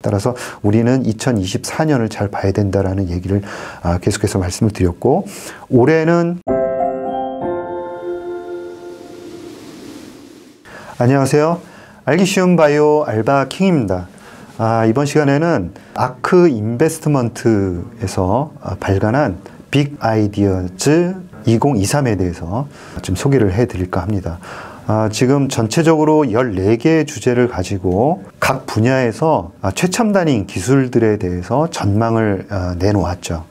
따라서 우리는 2024년을 잘 봐야 된다라는 얘기를 계속해서 말씀을 드렸고, 올해는 안녕하세요. 알기 쉬운 바이오 알바킹입니다. 이번 시간에는 아크 인베스트먼트에서 발간한 빅 아이디어즈 2023에 대해서 좀 소개를 해드릴까 합니다. 지금 전체적으로 14개의 주제를 가지고 각 분야에서 최첨단인 기술들에 대해서 전망을 내놓았죠.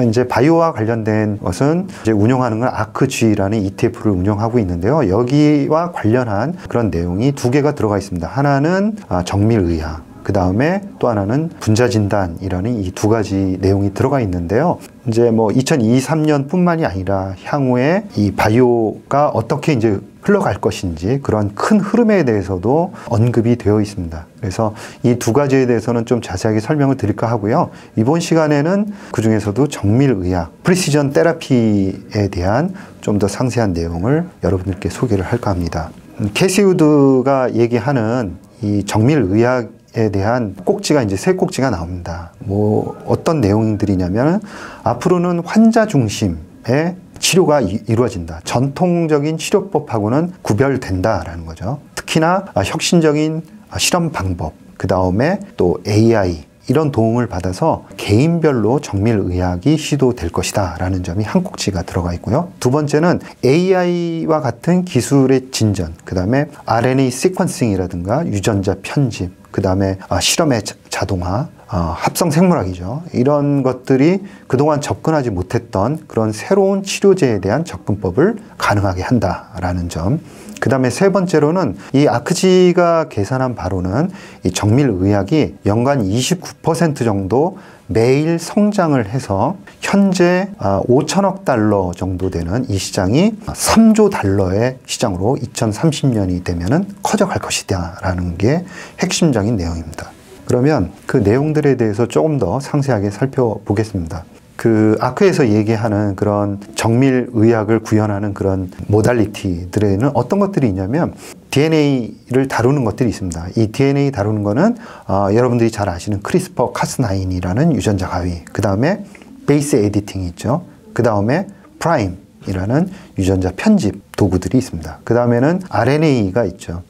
이제 바이오와 관련된 것은 이제 운영하는 건 아크G라는 ETF를 운영하고 있는데요. 여기와 관련한 그런 내용이 두 개가 들어가 있습니다. 하나는 정밀의학, 그 다음에 또 하나는 분자진단이라는 이 두 가지 내용이 들어가 있는데요. 이제 뭐 2023년 뿐만이 아니라 향후에 이 바이오가 어떻게 이제 흘러갈 것인지 그런 큰 흐름에 대해서도 언급이 되어 있습니다. 그래서 이 두 가지에 대해서는 좀 자세하게 설명을 드릴까 하고요. 이번 시간에는 그 중에서도 정밀의학, 프리시전 테라피에 대한 좀 더 상세한 내용을 여러분들께 소개를 할까 합니다. 캐시 우드가 얘기하는 이 정밀의학 에 대한 꼭지가 이제 세 꼭지가 나옵니다. 뭐 어떤 내용들이냐면 앞으로는 환자 중심의 치료가 이루어진다. 전통적인 치료법하고는 구별된다라는 거죠. 특히나 혁신적인 실험 방법, 그 다음에 또 AI 이런 도움을 받아서 개인별로 정밀의학이 시도될 것이다 라는 점이 한 꼭지가 들어가 있고요. 두 번째는 AI와 같은 기술의 진전, 그 다음에 RNA 시퀀싱이라든가 유전자 편집, 그 다음에 실험의 자동화, 합성 생물학이죠. 이런 것들이 그동안 접근하지 못했던 그런 새로운 치료제에 대한 접근법을 가능하게 한다라는 점. 그 다음에 세 번째로는 이 아크G가 계산한 바로는 이 정밀의학이 연간 29% 정도 매일 성장을 해서 현재 5천억 달러 정도 되는 이 시장이 3조 달러의 시장으로 2030년이 되면은 커져갈 것이다 라는 게 핵심적인 내용입니다. 그러면 그 내용들에 대해서 조금 더 상세하게 살펴보겠습니다. 그 아크에서 얘기하는 그런 정밀의학을 구현하는 그런 모달리티들에는 어떤 것들이 있냐면 DNA를 다루는 것들이 있습니다. 이 DNA 다루는 거는 여러분들이 잘 아시는 크리스퍼 카스9이라는 유전자 가위, 그 다음에 베이스 에디팅이 있죠. 그 다음에 프라임이라는 유전자 편집 도구들이 있습니다. 그 다음에는 RNA가 있죠.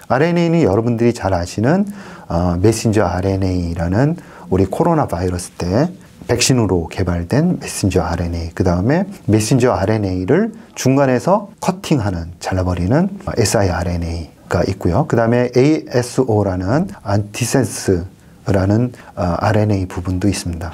RNA는 여러분들이 잘 아시는 메신저 RNA라는 우리 코로나 바이러스 때 백신으로 개발된 메신저 RNA, 그 다음에 메신저 RNA를 중간에서 커팅하는, 잘라버리는 siRNA가 있고요. 그 다음에 ASO라는 안티센스라는 RNA 부분도 있습니다.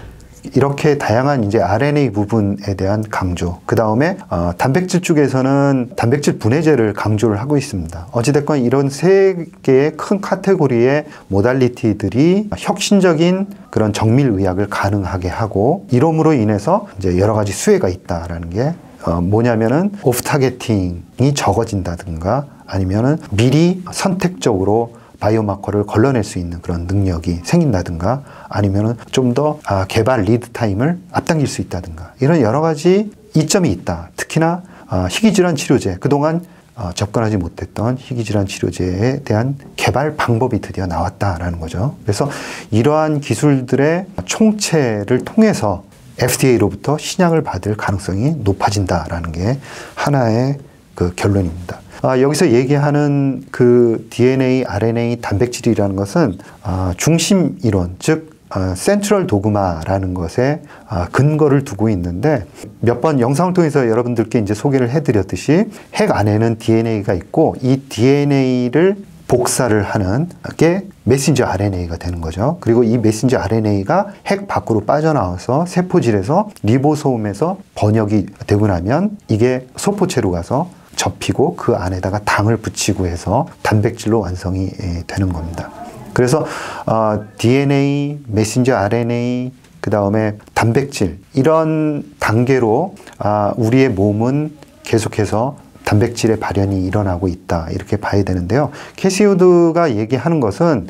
이렇게 다양한 이제 RNA 부분에 대한 강조, 그 다음에 단백질 쪽에서는 단백질 분해제를 강조를 하고 있습니다. 어찌됐건 이런 세 개의 큰 카테고리의 모달리티들이 혁신적인 그런 정밀의학을 가능하게 하고, 이름으로 인해서 이제 여러 가지 수혜가 있다라는 게 뭐냐면은 오프 타겟팅이 적어진다든가, 아니면은 미리 선택적으로 바이오마커를 걸러낼 수 있는 그런 능력이 생긴다든가, 아니면은 좀 더 개발 리드 타임을 앞당길 수 있다든가, 이런 여러 가지 이점이 있다. 특히나 희귀질환 치료제, 그동안 접근하지 못했던 희귀질환 치료제에 대한 개발 방법이 드디어 나왔다라는 거죠. 그래서 이러한 기술들의 총체를 통해서 FDA로부터 신약을 받을 가능성이 높아진다라는 게 하나의 그 결론입니다. 여기서 얘기하는 그 DNA, RNA, 단백질이라는 것은 중심 이론, 즉 센트럴 도그마라는 것에 근거를 두고 있는데, 몇 번 영상을 통해서 여러분들께 이제 소개를 해드렸듯이 핵 안에는 DNA가 있고, 이 DNA를 복사를 하는 게 메신저 RNA가 되는 거죠. 그리고 이 메신저 RNA가 핵 밖으로 빠져나와서 세포질에서 리보소움에서 번역이 되고 나면 이게 소포체로 가서 접히고 그 안에다가 당을 붙이고 해서 단백질로 완성이 되는 겁니다. 그래서 DNA, 메신저 RNA, 그 다음에 단백질, 이런 단계로 우리의 몸은 계속해서 단백질의 발현이 일어나고 있다, 이렇게 봐야 되는데요. 캐시 우드가 얘기하는 것은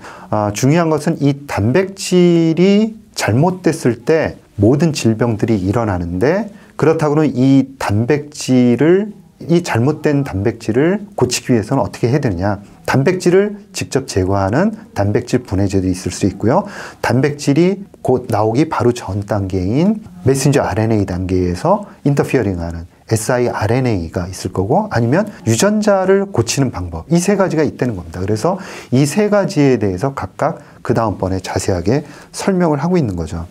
중요한 것은 이 단백질이 잘못됐을 때 모든 질병들이 일어나는데, 그렇다고는 이 단백질을 이 잘못된 단백질을 고치기 위해서는 어떻게 해야 되느냐. 단백질을 직접 제거하는 단백질 분해제도 있을 수 있고요. 단백질이 곧 나오기 바로 전 단계인 메신저 RNA 단계에서 인터피어링하는 siRNA가 있을 거고, 아니면 유전자를 고치는 방법, 이 세 가지가 있다는 겁니다. 그래서 이 세 가지에 대해서 각각 그 다음번에 자세하게 설명을 하고 있는 거죠.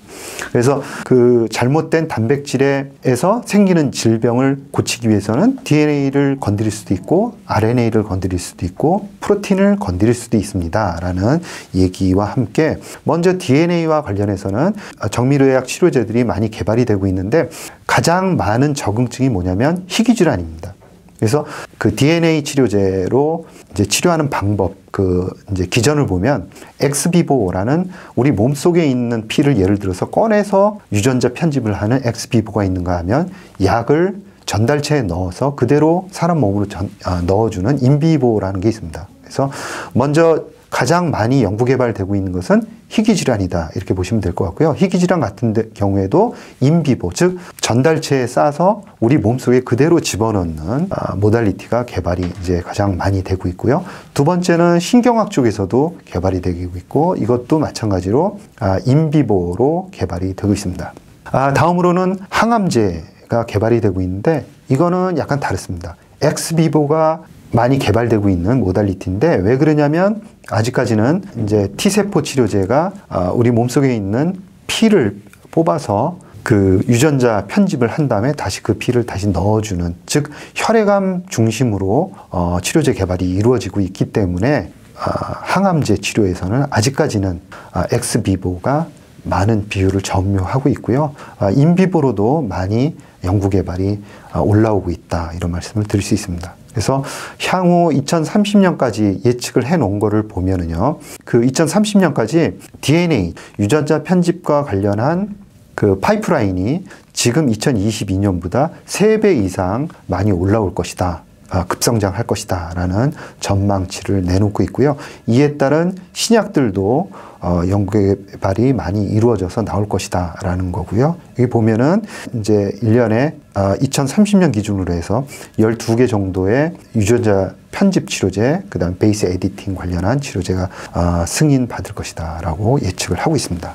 그래서 그 잘못된 단백질에서 생기는 질병을 고치기 위해서는 DNA를 건드릴 수도 있고 RNA를 건드릴 수도 있고 프로틴을 건드릴 수도 있습니다 라는 얘기와 함께, 먼저 DNA와 관련해서는 정밀의학 치료제들이 많이 개발이 되고 있는데, 가장 많은 적응증이 뭐냐면 희귀질환입니다. 그래서 그 DNA 치료제로 이제 치료하는 방법, 이제 기전을 보면 엑스비보라는 우리 몸 속에 있는 피를 예를 들어서 꺼내서 유전자 편집을 하는 엑스비보가 있는가 하면, 약을 전달체에 넣어서 그대로 사람 몸으로 넣어주는 인비보라는 게 있습니다. 그래서 먼저 가장 많이 연구 개발되고 있는 것은 희귀질환이다, 이렇게 보시면 될 것 같고요. 희귀질환 같은 경우에도 인비보, 즉 전달체에 싸서 우리 몸속에 그대로 집어넣는 모달리티가 개발이 이제 가장 많이 되고 있고요. 두 번째는 신경학 쪽에서도 개발이 되고 있고, 이것도 마찬가지로 인비보로 개발이 되고 있습니다. 다음으로는 항암제가 개발이 되고 있는데, 이거는 약간 다릅니다. 엑스비보가 많이 개발되고 있는 모달리티인데, 왜 그러냐면 아직까지는 이제 T세포 치료제가 우리 몸속에 있는 피를 뽑아서 그 유전자 편집을 한 다음에 다시 그 피를 다시 넣어주는, 즉 혈액암 중심으로 치료제 개발이 이루어지고 있기 때문에 항암제 치료에서는 아직까지는 엑스비보가 많은 비율을 점유하고 있고요. 인비보로도 많이 연구 개발이 올라오고 있다, 이런 말씀을 드릴 수 있습니다. 그래서 향후 2030년까지 예측을 해 놓은 거를 보면은요, 그 2030년까지 DNA 유전자 편집과 관련한 그 파이프라인이 지금 2022년보다 3배 이상 많이 올라올 것이다, 급성장할 것이다 라는 전망치를 내놓고 있고요. 이에 따른 신약들도 연구 개발이 많이 이루어져서 나올 것이다 라는 거고요. 여기 보면은 이제 1년에 2030년 기준으로 해서 12개 정도의 유전자 편집 치료제, 그 다음 베이스 에디팅 관련한 치료제가 승인 받을 것이다 라고 예측을 하고 있습니다.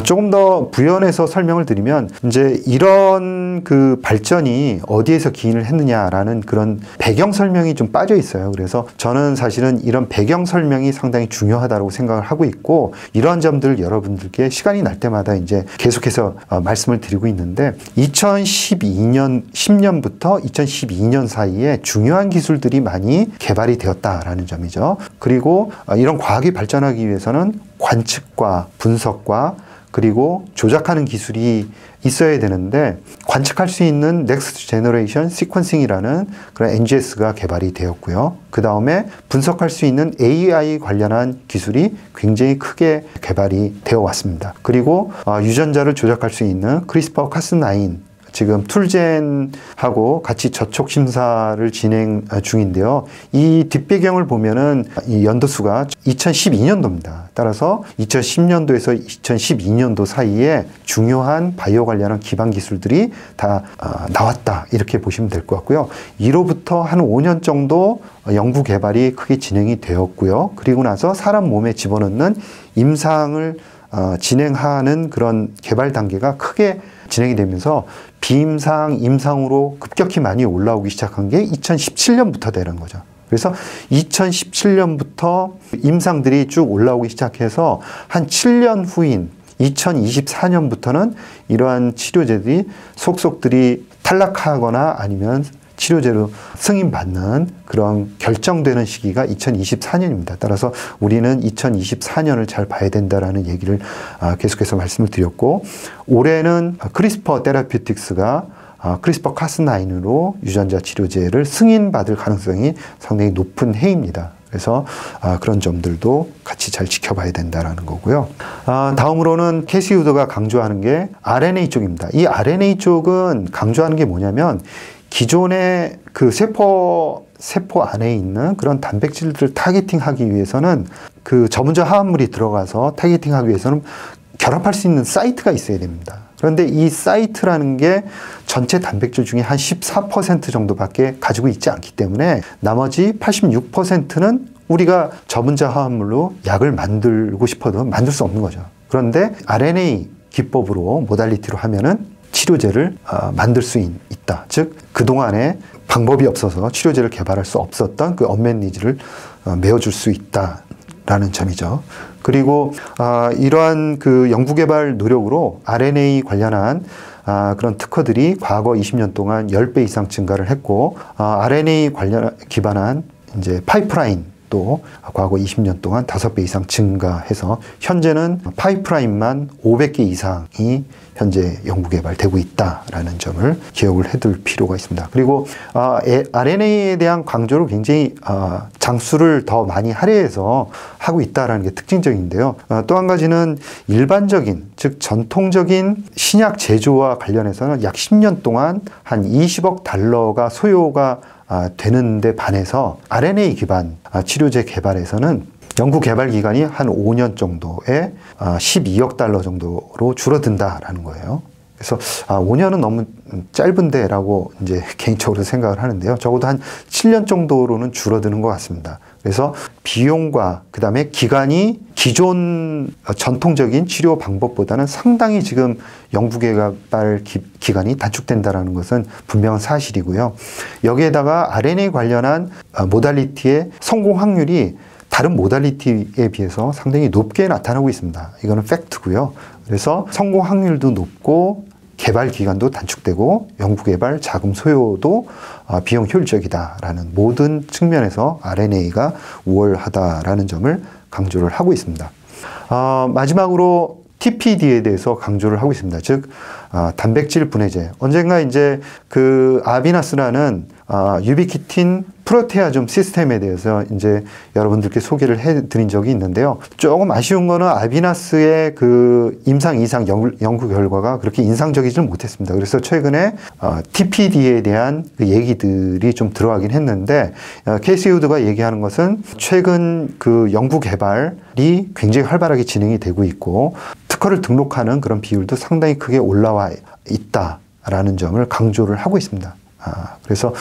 조금 더 부연해서 설명을 드리면, 이제 이런 그 발전이 어디에서 기인을 했느냐라는 그런 배경 설명이 좀 빠져 있어요. 그래서 저는 사실은 이런 배경 설명이 상당히 중요하다고 생각을 하고 있고, 이러한 점들을 여러분들께 시간이 날 때마다 이제 계속해서 말씀을 드리고 있는데, 10년부터 2012년 사이에 중요한 기술들이 많이 개발이 되었다라는 점이죠. 그리고 이런 과학이 발전하기 위해서는 관측과 분석과 그리고 조작하는 기술이 있어야 되는데, 관측할 수 있는 넥스트 제너레이션 시퀀싱이라는 그런 NGS가 개발이 되었고요. 그 다음에 분석할 수 있는 AI 관련한 기술이 굉장히 크게 개발이 되어 왔습니다. 그리고 유전자를 조작할 수 있는 크리스퍼 카스9, 지금 툴젠하고 같이 저촉 심사를 진행 중인데요. 이 뒷배경을 보면은 이 연도수가 2012년도입니다. 따라서 2010년도에서 2012년도 사이에 중요한 바이오 관련한 기반 기술들이 다 나왔다, 이렇게 보시면 될 것 같고요. 이로부터 한 5년 정도 연구 개발이 크게 진행이 되었고요. 그리고 나서 사람 몸에 집어넣는 임상을 진행하는 그런 개발 단계가 크게 진행이 되면서 비임상, 임상으로 급격히 많이 올라오기 시작한 게 2017년부터 되는 거죠. 그래서 2017년부터 임상들이 쭉 올라오기 시작해서 한 7년 후인 2024년부터는 이러한 치료제들이 속속들이 탈락하거나 아니면 치료제로 승인받는 그런 결정되는 시기가 2024년입니다. 따라서 우리는 2024년을 잘 봐야 된다라는 얘기를 계속해서 말씀을 드렸고, 올해는 크리스퍼 테라퓨틱스가 크리스퍼 카스9으로 유전자 치료제를 승인받을 가능성이 상당히 높은 해입니다. 그래서 그런 점들도 같이 잘 지켜봐야 된다라는 거고요. 다음으로는 캐시 우드가 강조하는 게 RNA 쪽입니다. 이 RNA 쪽은 강조하는 게 뭐냐면, 기존의 그 세포 안에 있는 그런 단백질들을 타겟팅하기 위해서는 그 저분자 화합물이 들어가서 타겟팅하기 위해서는 결합할 수 있는 사이트가 있어야 됩니다. 그런데 이 사이트라는 게 전체 단백질 중에 한 14% 정도밖에 가지고 있지 않기 때문에 나머지 86%는 우리가 저분자 화합물로 약을 만들고 싶어도 만들 수 없는 거죠. 그런데 RNA 기법으로 모달리티로 하면은 치료제를 만들 수 있다. 즉 그동안에 방법이 없어서 치료제를 개발할 수 없었던 그 언맷 니즈를 메워줄 수 있다라는 점이죠. 그리고 이러한 그 연구개발 노력으로 RNA 관련한 그런 특허들이 과거 20년 동안 10배 이상 증가를 했고 RNA 관련 기반한 이제 파이프라인 또 과거 20년 동안 5배 이상 증가해서 현재는 파이프라인만 500개 이상이 현재 연구개발되고 있다라는 점을 기억을 해둘 필요가 있습니다. 그리고 RNA에 대한 강조를 굉장히 장수를 더 많이 할애해서 하고 있다라는 게 특징적인데요. 또 한 가지는 일반적인 즉 전통적인 신약 제조와 관련해서는 약 10년 동안 한 20억 달러가 소요가 되는데 반해서 RNA 기반 치료제 개발에서는 연구 개발 기간이 한 5년 정도에 12억 달러 정도로 줄어든다라는 거예요. 그래서 5년은 너무 짧은데 라고 이제 개인적으로 생각을 하는데요. 적어도 한 7년 정도로는 줄어드는 것 같습니다. 그래서 비용과 그 다음에 기간이 기존 전통적인 치료 방법보다는 상당히 지금 연구개발 기간이 단축된다는 것은 분명한 사실이고요. 여기에다가 RNA 관련한 모달리티의 성공 확률이 다른 모달리티에 비해서 상당히 높게 나타나고 있습니다. 이거는 팩트고요. 그래서 성공 확률도 높고 개발 기간도 단축되고 연구개발 자금 소요도 비용 효율적이다라는 모든 측면에서 RNA가 우월하다라는 점을 강조를 하고 있습니다. 마지막으로 TPD에 대해서 강조를 하고 있습니다. 즉 단백질 분해제. 언젠가 이제 그 아비나스라는 유비키틴 프로테아좀 시스템에 대해서 이제 여러분들께 소개를 해드린 적이 있는데요. 조금 아쉬운 거는 아비나스의 그 임상 이상 연구 결과가 그렇게 인상적이지는 못했습니다. 그래서 최근에 TPD에 대한 그 얘기들이 좀 들어가긴 했는데 케이스 우드가 얘기하는 것은 최근 그 연구 개발이 굉장히 활발하게 진행이 되고 있고 특허를 등록하는 그런 비율도 상당히 크게 올라와 있다라는 점을 강조를 하고 있습니다. 그래서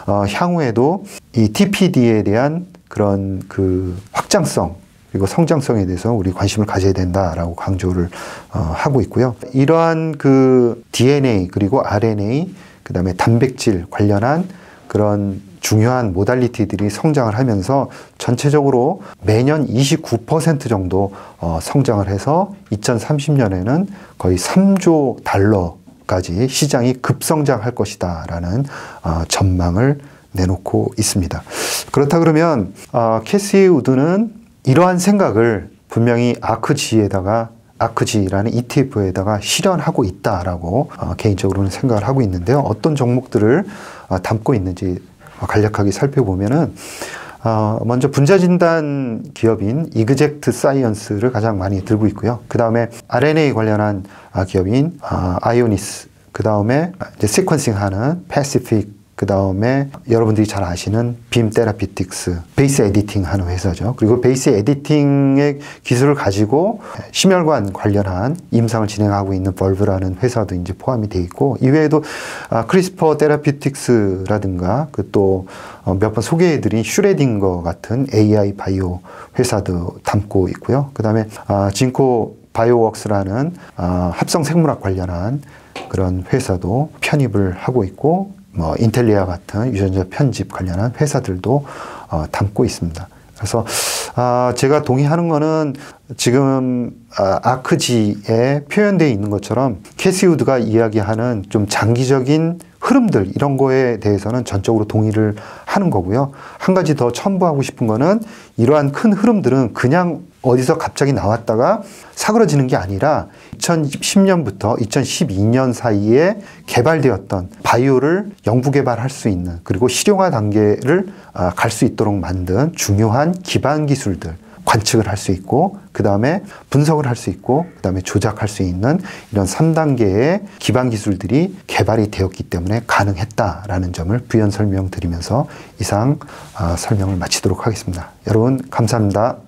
향후에도 이 TPD에 대한 그런 그 확장성 그리고 성장성에 대해서 우리 관심을 가져야 된다라고 강조를 하고 있고요. 이러한 그 DNA 그리고 RNA 그다음에 단백질 관련한 그런 중요한 모달리티들이 성장을 하면서 전체적으로 매년 29% 정도 성장을 해서 2030년에는 거의 3조 달러 까지 시장이 급성장할 것이다 라는 전망을 내놓고 있습니다. 그렇다 그러면 캐시 우드는 이러한 생각을 분명히 아크지라는 ETF에다가 실현하고 있다라고 개인적으로는 생각을 하고 있는데요. 어떤 종목들을 담고 있는지 간략하게 살펴보면은 먼저 분자진단 기업인 이그젝트 사이언스를 가장 많이 들고 있고요. 그 다음에 RNA 관련한 기업인 아이오니스, 그 다음에 이제 시퀀싱 하는 패시픽, 그 다음에 여러분들이 잘 아시는 빔 테라피틱스, 베이스 에디팅 하는 회사죠. 그리고 베이스 에디팅의 기술을 가지고 심혈관 관련한 임상을 진행하고 있는 벌브라는 회사도 이제 포함이 되어 있고, 이외에도 크리스퍼 테라피틱스라든가 그 또 몇 번 소개해드린 슈레딩거 같은 AI 바이오 회사도 담고 있고요. 그 다음에 진코 바이오웍스라는 합성 생물학 관련한 그런 회사도 편입을 하고 있고, 인텔리아 같은 유전자 편집 관련한 회사들도 담고 있습니다. 그래서 제가 동의하는 거는 지금 아크지에 표현되어 있는 것처럼 캐시 우드가 이야기하는 좀 장기적인 흐름들 이런 거에 대해서는 전적으로 동의를 하는 거고요. 한 가지 더 첨부하고 싶은 거는 이러한 큰 흐름들은 그냥 어디서 갑자기 나왔다가 사그러지는 게 아니라 2010년부터 2012년 사이에 개발되었던 바이오를 연구 개발할 수 있는, 그리고 실용화 단계를 갈 수 있도록 만든 중요한 기반 기술들 관측을 할 수 있고, 그 다음에 분석을 할 수 있고, 그 다음에 조작할 수 있는 이런 3단계의 기반 기술들이 개발이 되었기 때문에 가능했다라는 점을 부연 설명드리면서 이상 설명을 마치도록 하겠습니다. 여러분 감사합니다.